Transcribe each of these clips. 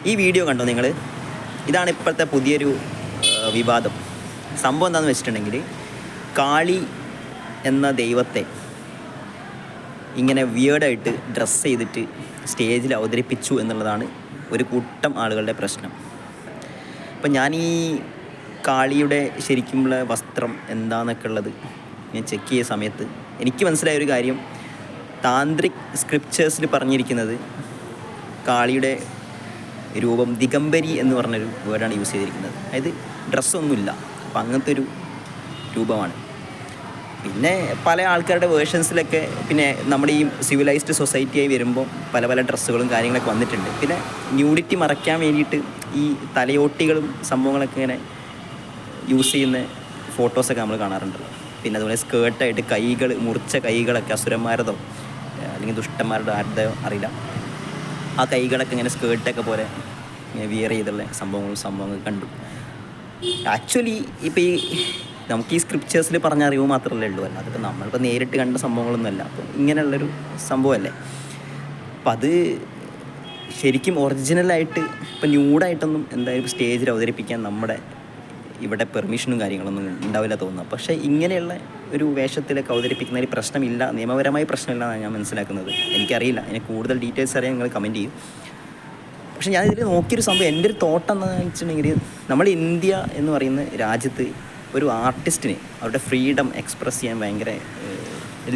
ഈ വീഡിയോ കണ്ടോ നിങ്ങൾ? ഇതാണ് ഇപ്പോഴത്തെ പുതിയൊരു വിവാദം. സംഭവം എന്താണെന്ന് വെച്ചിട്ടുണ്ടെങ്കിൽ, കാളി എന്ന ദൈവത്തെ ഇങ്ങനെ വിയേർഡായിട്ട് ഡ്രസ്സ് ചെയ്തിട്ട് സ്റ്റേജിൽ അവതരിപ്പിച്ചു എന്നുള്ളതാണ് ഒരു കൂട്ടം ആളുകളുടെ പ്രശ്നം. അപ്പം ഞാൻ ഈ കാളിയുടെ ശരിക്കുമുള്ള വസ്ത്രം എന്താണെന്നൊക്കെ ഉള്ളത് ഞാൻ ചെക്ക് ചെയ്ത സമയത്ത് എനിക്ക് മനസ്സിലായൊരു കാര്യം, താന്ത്രിക് സ്ക്രിപ്റ്റേഴ്സിൽ പറഞ്ഞിരിക്കുന്നത് കാളിയുടെ രൂപം ദിഗംബരി എന്ന് പറഞ്ഞൊരു വേർഡാണ് യൂസ് ചെയ്തിരിക്കുന്നത്. അതായത് ഡ്രസ്സൊന്നുമില്ല, അപ്പം അങ്ങനത്തെ ഒരു രൂപമാണ്. പിന്നെ പല ആൾക്കാരുടെ വേർഷൻസിലൊക്കെ പിന്നെ നമ്മുടെ ഈ സിവിലൈസ്ഡ് സൊസൈറ്റിയായി വരുമ്പോൾ പല പല ഡ്രസ്സുകളും കാര്യങ്ങളൊക്കെ വന്നിട്ടുണ്ട്. പിന്നെ ന്യൂഡിറ്റി മറയ്ക്കാൻ വേണ്ടിയിട്ട് ഈ തലയോട്ടികളും സംഭവങ്ങളൊക്കെ ഇങ്ങനെ യൂസ് ചെയ്യുന്ന ഫോട്ടോസൊക്കെ നമ്മൾ കാണാറുണ്ടല്ലോ. പിന്നെ അതുപോലെ സ്കേർട്ടായിട്ട് കൈകൾ, മുറിച്ച കൈകളൊക്കെ അസുരന്മാരതോ അല്ലെങ്കിൽ ദുഷ്ടന്മാരുടെ ആരുടെയോ അറിയില്ല, ആ കൈകളൊക്കെ ഇങ്ങനെ സ്കേർട്ടൊക്കെ പോലെ വിയർ ചെയ്തുള്ള സംഭവങ്ങൾ കണ്ടു. ആക്ച്വലി ഇപ്പോൾ ഈ നമുക്ക് ഈ സ്ക്രിപ്റ്റേഴ്സിൽ പറഞ്ഞ അറിവ് മാത്രമല്ലേ ഉള്ളൂ, അല്ല അതിപ്പോൾ നമ്മളിപ്പോൾ നേരിട്ട് കണ്ട സംഭവങ്ങളൊന്നുമല്ല. അപ്പോൾ ഇങ്ങനെയുള്ളൊരു സംഭവമല്ലേ. അപ്പം അത് ശരിക്കും ഒറിജിനലായിട്ട് ഇപ്പം ന്യൂഡായിട്ടൊന്നും എന്തായാലും സ്റ്റേജിൽ അവതരിപ്പിക്കാൻ നമ്മുടെ ഇവിടെ പെർമിഷനും കാര്യങ്ങളൊന്നും ഉണ്ടാവില്ല തോന്നുന്നു. പക്ഷേ ഇങ്ങനെയുള്ള ഒരു വേഷത്തിലൊക്കെ അവതരിപ്പിക്കുന്നതിൽ പ്രശ്നമില്ല, നിയമപരമായി പ്രശ്നമില്ല എന്നാണ് ഞാൻ മനസ്സിലാക്കുന്നത്. എനിക്കറിയില്ല, അതിന് കൂടുതൽ ഡീറ്റെയിൽസ് അറിയാൻ നിങ്ങൾ കമൻറ്റ് ചെയ്യും. പക്ഷേ ഞാനിതിൽ നോക്കിയൊരു സംഭവം, എൻ്റെ ഒരു തോട്ടം എന്താണെന്ന് വെച്ചിട്ടുണ്ടെങ്കിൽ, നമ്മൾ ഇന്ത്യ എന്ന് പറയുന്ന രാജ്യത്ത് ഒരു ആർട്ടിസ്റ്റിന് അവരുടെ ഫ്രീഡം എക്സ്പ്രസ് ചെയ്യാൻ ഭയങ്കര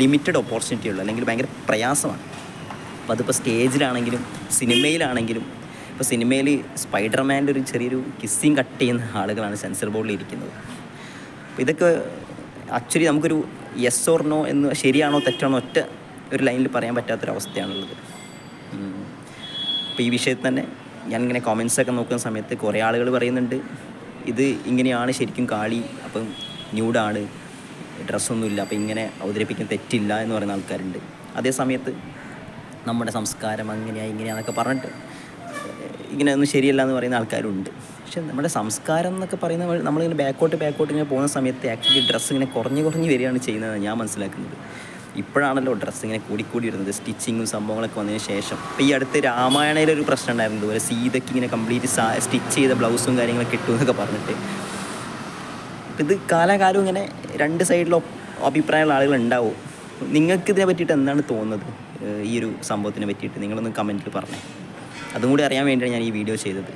ലിമിറ്റഡ് ഓപ്പർച്യൂണിറ്റി ഉള്ളൂ, അല്ലെങ്കിൽ ഭയങ്കര പ്രയാസമാണ്. അപ്പോൾ അതിപ്പോൾ സ്റ്റേജിലാണെങ്കിലും സിനിമയിലാണെങ്കിലും, ഇപ്പോൾ സിനിമയിൽ സ്പൈഡർമാൻ്റെ ഒരു ചെറിയൊരു കിസ്സിങ് കട്ട് ചെയ്യുന്ന ആളുകളാണ് സെൻസർ ബോർഡിൽ ഇരിക്കുന്നത്. അപ്പോൾ ഇതൊക്കെ ആക്ച്വലി നമുക്കൊരു യെസ് ഓർ നോ എന്ന്, ശരിയാണോ തെറ്റാണോ ഒറ്റ ഒരു ലൈനിൽ പറയാൻ പറ്റാത്തൊരവസ്ഥയാണുള്ളത്. അപ്പോൾ ഈ വിഷയത്തിൽ തന്നെ ഞാനിങ്ങനെ കോമെൻറ്റ്സൊക്കെ നോക്കുന്ന സമയത്ത് കുറേ ആളുകൾ പറയുന്നുണ്ട് ഇത് ഇങ്ങനെയാണ് ശരിക്കും കാളി, അപ്പം ന്യൂഡാണ്, ഡ്രസ്സൊന്നുമില്ല, അപ്പോൾ ഇങ്ങനെ അവതരിപ്പിക്കാൻ തെറ്റില്ല എന്ന് പറയുന്ന ആൾക്കാരുണ്ട്. അതേ സമയത്ത് നമ്മുടെ സംസ്കാരം അങ്ങനെയാണ് ഇങ്ങനെയാണെന്നൊക്കെ പറഞ്ഞിട്ട് ഇങ്ങനെയൊന്നും ശരിയല്ല എന്ന് പറയുന്ന ആൾക്കാരുണ്ട്. പക്ഷെ നമ്മുടെ സംസ്കാരം എന്നൊക്കെ പറയുന്ന നമ്മളിങ്ങനെ ബാക്കോട്ട് ഇങ്ങനെ പോകുന്ന സമയത്ത് ആക്ച്വലി ഡ്രസ്സ് ഇങ്ങനെ കുറഞ്ഞ് വരികയാണ് ചെയ്യുന്നതെന്ന് ഞാൻ മനസ്സിലാക്കുന്നത്. ഇപ്പോഴാണല്ലോ ഡ്രസ്സ് ഇങ്ങനെ കൂടിക്കൂടി വരുന്നത്, സ്റ്റിച്ചിങ്ങും സംഭവങ്ങളൊക്കെ വന്നതിന് ശേഷം. ഇപ്പോൾ ഈ അടുത്ത് രാമായണയിലൊരു പ്രശ്നം ഉണ്ടായിരുന്നു, അതുപോലെ സീതയ്ക്ക് ഇങ്ങനെ കംപ്ലീറ്റ് സ്റ്റിച്ച് ചെയ്ത ബ്ലൗസും കാര്യങ്ങളൊക്കെ കിട്ടുമെന്നൊക്കെ പറഞ്ഞിട്ട്. ഇത് കാലാകാലം ഇങ്ങനെ രണ്ട് സൈഡിലും അഭിപ്രായമുള്ള ആളുകളുണ്ടാവും. നിങ്ങൾക്ക് ഇതിനെ പറ്റിയിട്ട് എന്താണ് തോന്നുന്നത്? ഈ ഒരു സംഭവത്തിനെ പറ്റിയിട്ട് നിങ്ങളൊന്ന് കമൻറ്റിൽ പറഞ്ഞേ. അതും കൂടി അറിയാൻ വേണ്ടിയാണ് ഞാൻ ഈ വീഡിയോ ചെയ്തത്.